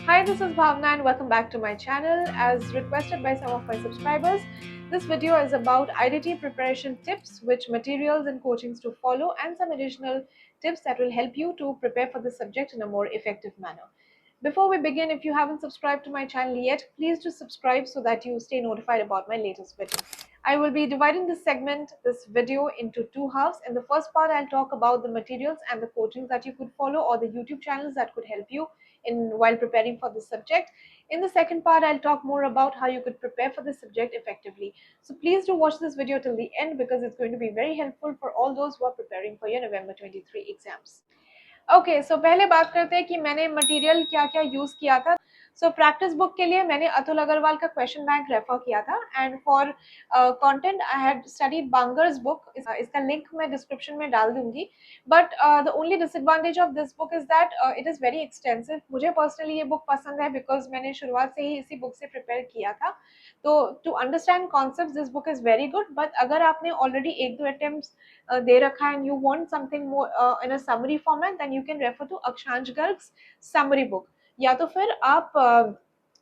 Hi, this is Bhavna and welcome back to my channel. As requested by some of my subscribers, this video is about IDT preparation tips, which materials and coachings to follow, and some additional tips that will help you to prepare for the subject in a more effective manner. Before we begin, if you haven't subscribed to my channel yet, please do subscribe so that you stay notified about my latest video. I will be dividing this video into two halves. In the first part, I'll talk about the materials and the coachings that you could follow or the YouTube channels that could help you in while preparing for this subject. In the second part, I'll talk more about how you could prepare for this subject effectively. So please do watch this video till the end because it's going to be very helpful for all those who are preparing for your November 23 exams. Okay so पहले बात करते हैं कि मैंने material क्या क्या use किया था. सो प्रैक्टिस बुक के लिए मैंने अतुल अग्रवाल का क्वेश्चन बैंक रेफर किया था and for content I had studied Bangar's book. इसका लिंक मैं डिस्क्रिप्शन में डाल दूंगी. But the only disadvantage of this book is that it is very extensive. मुझे पर्सनली ये बुक पसंद है बिकॉज मैंने शुरुआत से ही इसी बुक से प्रिपेयर किया था. तो to understand concept this book is very good. But अगर आपने ऑलरेडी एक दो अटेम्प्ट दे रखा है and you want something more in a summary format, then you can refer to Akshansh Garg's summary book. या तो फिर आप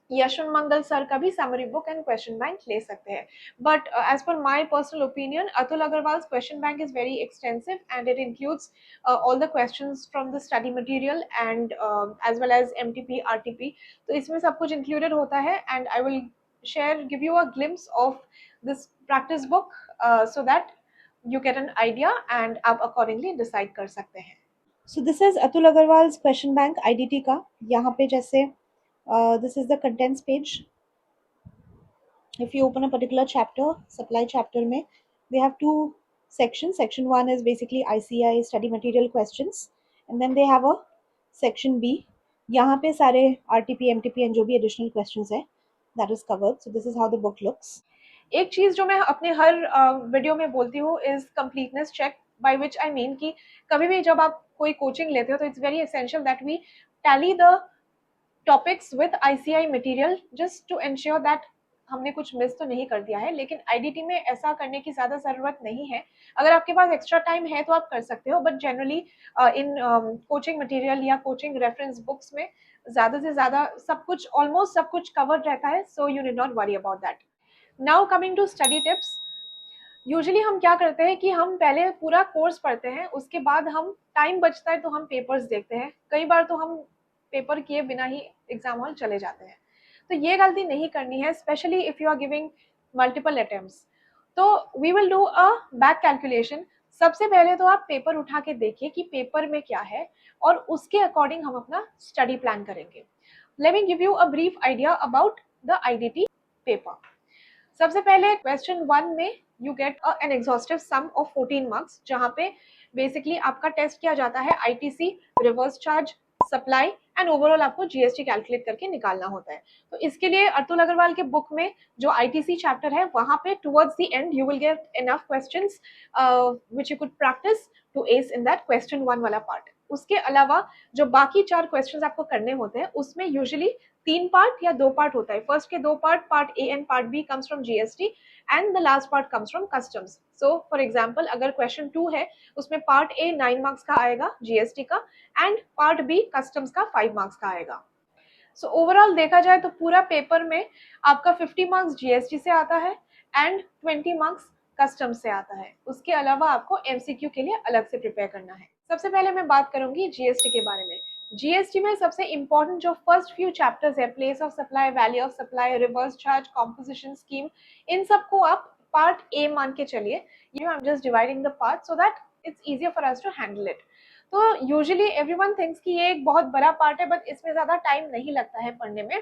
यशवंत मंगल सर का भी summary book and question bank ले सकते हैं. But as per my personal opinion, Atul Agrawal's question bank is very extensive and it includes all the questions from the study material and as well as MTP RTP. तो इसमें सब कुछ included होता है and I will give you a glimpse of this practice book so that you get an idea and आप accordingly decide कर सकते हैं. So this is Atul Agarwal's question bank IDT का. यहाँ पे जैसे this is the contents page. If you open a particular chapter, supply chapter में they have two sections. Section 1 is basically ICI study material questions and then they have a section B. यहाँ पे सारे RTP, MTP and जो भी additional questions है that is covered. So this is how the book looks. एक चीज जो मैं अपने हर वीडियो में बोलती हूँ is completeness check, by which I mean कि कभी भी जब आप कोई कोचिंग लेते हो तो it's very essential that we tally the topics with ICI material just to ensure that हमने कुछ मिस तो नहीं कर दिया है. लेकिन आईडीटी में ऐसा करने की ज्यादा जरूरत नहीं है. अगर आपके पास एक्स्ट्रा टाइम है तो आप कर सकते हो, but generally in coaching material या कोचिंग रेफरेंस बुक्स में ज्यादा से ज्यादा सब कुछ ऑलमोस्ट सब कुछ कवर्ड रहता है. So you need not worry about that. Now coming to study tips. Usually हम क्या करते हैं कि हम पहले पूरा कोर्स पढ़ते हैं, उसके बाद हम टाइम बचता है तो हम पेपर्स देखते हैं. कई बार तो हम पेपर किए बिना ही एग्जाम हॉल चले जाते हैं. तो ये गलती नहीं करनी है, specially if you are giving multiple attempts. तो we will do a back calculation. सबसे पहले तो आप पेपर उठा के देखिए कि पेपर में क्या है और उसके अकॉर्डिंग हम अपना स्टडी प्लान करेंगे. Let me give you a brief idea about the IDT paper. सबसे पहले क्वेश्चन 1 में you get an exhaustive sum of 14 marks, जहाँ पे बेसिकली आपका टेस्ट किया जाता है ITC, reverse charge, supply and overall आपको जीएसटी कैलकुलेट करके निकालना होता है. तो इसके लिए अतुल अग्रवाल के बुक में जो आईटीसी चैप्टर है वहां पे towards the end you will get enough questions which you could practise to as in that question 1 वाला पार्ट. उसके अलावा जो बाकी 4 क्वेश्चंस आपको करने होते हैं उसमें यूजुअली 3 पार्ट या 2 पार्ट होता है. फर्स्ट के 2 part A and part B comes from GST and the last part comes from customs. So for example अगर क्वेश्चन 2 है उसमें पार्ट ए 9 मार्क्स का आएगा जीएसटी का एंड पार्ट बी कस्टम्स का 5 मार्क्स का आएगा. सो ओवरऑल देखा जाए तो पूरा पेपर में आपका 50 मार्क्स जीएसटी से आता है एंड 20 मार्क्स कस्टम्स से आता है. उसके अलावा आपको एमसीक्यू के लिए अलग से प्रिपेयर करना है. सबसे पहले मैं बात करूंगी जीएसटी के बारे में. जीएसटी में सबसे इंपॉर्टेंट जो फर्स्ट फ्यू चैप्टर्स है, place of supply, value of supply, reverse charge, composition scheme, इन सबको आप पार्ट ए मान के चलिए. You I am just dividing the part so that it's easier for us to handle it. तो usually everyone thinks कि ये एक बहुत बड़ा पार्ट है बट इसमें ज्यादा टाइम नहीं लगता है पढ़ने में.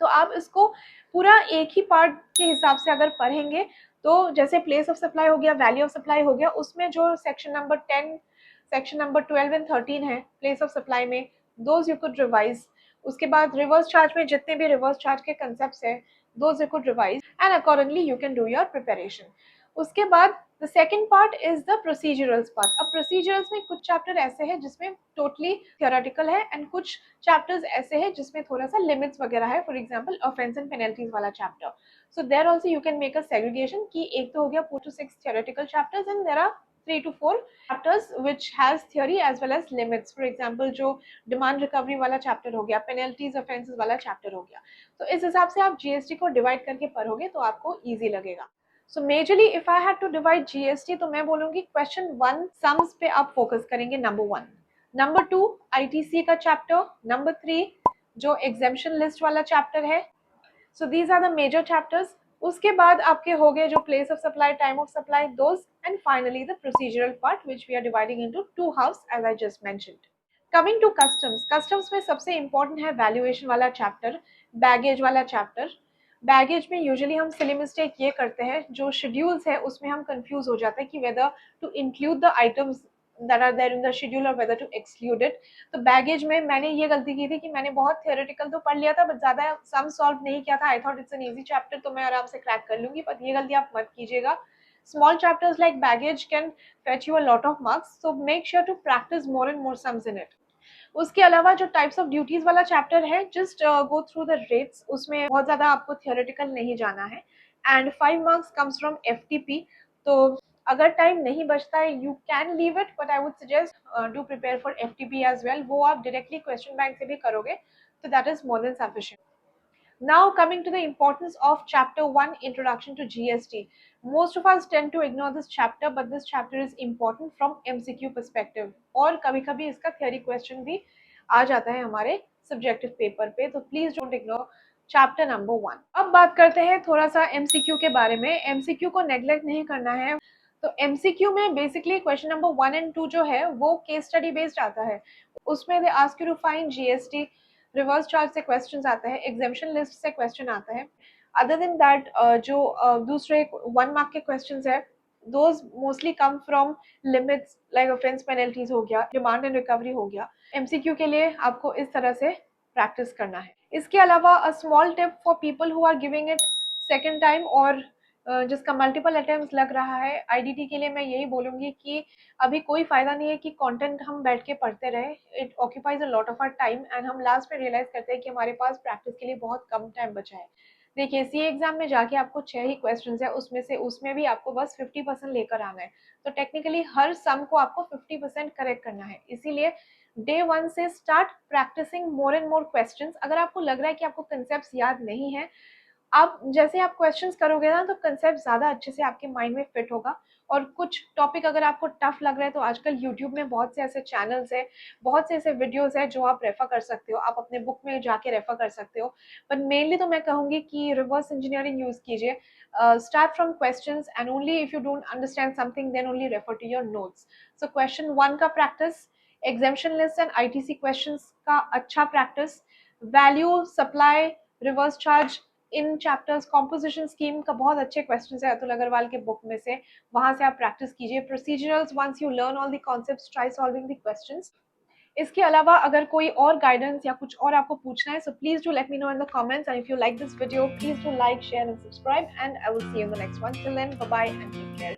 तो आप इसको पूरा एक ही पार्ट के हिसाब से अगर पढ़ेंगे तो जैसे प्लेस ऑफ सप्लाई हो गया, वैल्यू ऑफ सप्लाई हो गया, उसमें जो section number 10, section number 12 and 13 है प्लेस ऑफ सप्लाई में, दोज यू कुड रिवाइज. उसके बाद रिवर्स चार्ज में जितने भी रिवर्स चार्ज के कंसेप्ट्स है those you could revise and accordingly you can do your preparation. उसके बाद the second part is the procedurals part. अब प्रोसीजरल्स में कुछ चैप्टर ऐसे हैं जिसमें टोटली थियोरेटिकल है एंड कुछ चैप्टर्स ऐसे हैं जिसमें थोड़ा सा लिमिट्स वगैरह है. For example offence and penalties वाला चैप्टर. So there also you can make a segregation कि एक तो हो गया 4 to 6 theoretical chapters and there are 3 to 4 chapters which has theory as well as limits. For example, जो डिमांड रिकवरी वाला chapter हो गया, पेनल्टीज ऑफेंसेस वाला चैप्टर हो गया, तो इस हिसाब से आप जीएसटी को डिवाइड करके पढ़ोगे तो आपको इजी लगेगा. So majorly if I had to divide GST तो मैं बोलूंगी क्वेश्चन 1 सम्स पे आप फोकस करेंगे, नंबर 1. नंबर 2 आईटीसी का चैप्टर. नंबर 3 जो एग्जेम्पशन लिस्ट वाला चैप्टर है. So these are the major chapters. उसके बाद आपके हो गए जो place of supply, time of supply, those, and finally the procedural part which we are dividing into 2 halves as I just mentioned. Coming to customs, customs में सबसे important है valuation वाला चैप्टर, बैगेज वाला चैप्टर. बैगेज में usually हम silly mistake ये करते हैं, जो शेड्यूल्स है उसमें हम कंफ्यूज हो जाते हैं कि whether to include the items that are there in the schedule or whether to exclude it. तो बैगेज में मैंने ये गलती की थी कि मैंने बहुत थियोरेटिकल तो पढ़ लिया था बट ज़्यादा सम सॉल्व नहीं किया था. I thought it's an easy chapter तो मैं आराम से क्रैक कर लूंगी, पर ये गलती आप मत कीजिएगा. Small chapters like baggage can fetch you a lot of marks, so make sure to practise more and more sums in it. उसके अलावा जो टाइप्स ऑफ ड्यूटीज वाला चैप्टर है, just go through the rates, उसमें बहुत ज़्यादा आपको theoretical नहीं जाना है. And 5 marks comes from FTP. तो अगर टाइम नहीं बचता है you can leave it, but I would suggest do prepare for FTP as well. वो आप डायरेक्टली क्वेश्चन बैंक से भी करोगे तो that is more than sufficient. Now coming to the importance of chapter 1, introduction to GST. Most of us tend to ignore this chapter, but this chapter is important from MCQ perspective. और कभी-कभी इसका theory question भी आ जाता है हमारे subjective paper पे, तो please don't ignore chapter number 1. अब बात करते हैं थोड़ा सा एमसीक्यू के बारे में. एमसीक्यू को नेग्लेक्ट नहीं करना है. तो एमसीक्यू में बेसिकली क्वेश्चन नंबर 1 एंड 2 जो है वो केस स्टडी बेस्ड आता है. उसमें they ask you to find GST, reverse charge से क्वेश्चंस आते हैं, एग्जेम्पशन लिस्ट से क्वेश्चन आता है. अदर देन दैट जो दूसरे 1 मार्क के क्वेश्चंस है those mostly come from limits like offence penalties हो गया, डिमांड एंड रिकवरी हो गया. एमसीक्यू के लिए आपको इस तरह से प्रैक्टिस करना है. इसके अलावा a small tip for people who are giving it second time और जिसका मल्टीपल अटेम्प्ट लग रहा है, आईडीटी के लिए मैं यही बोलूँगी कि अभी कोई फ़ायदा नहीं है कि कंटेंट हम बैठ के पढ़ते रहे. It occupies a lot of our time and हम लास्ट में रियलाइज़ करते हैं कि हमारे पास प्रैक्टिस के लिए बहुत कम टाइम बचा है. देखिए सी एग्जाम में जाके आपको 6 ही क्वेश्चन है, उसमें भी आपको बस 50% लेकर आना है. तो टेक्निकली हर सम को आपको 50% करेक्ट करना है. इसीलिए डे 1 से start practising more and more questions. अगर आपको लग रहा है कि आपको कंसेप्ट याद नहीं है, आप जैसे आप क्वेश्चंस करोगे ना तो कंसेप्ट ज़्यादा अच्छे से आपके माइंड में फिट होगा. और कुछ टॉपिक अगर आपको टफ लग रहा है तो आजकल यूट्यूब में बहुत से ऐसे चैनल्स है, बहुत से ऐसे वीडियोस है जो आप रेफर कर सकते हो, आप अपने बुक में जाके रेफर कर सकते हो. बट मेनली तो मैं कहूँगी कि रिवर्स इंजीनियरिंग यूज़ कीजिए. Start from questions and only if you don't understand something then only refer to your notes. So question 1 का practice, exemption list and ITC questions का अच्छा practice, value, supply, reverse charge, इन chapters, composition scheme का बहुत अच्छे questions है अतुल अग्रवाल के book में से, वहां से आप प्रैक्टिस कीजिए. Procedurals, once you learn all the concepts, try solving the questions. इसके अलावा अगर कोई और गाइडेंस या कुछ और आपको पूछना है, so please do let me know in the comments. And if you like this video, please do like, share and subscribe, and I will see you in the next one. Till then, bye bye and take care.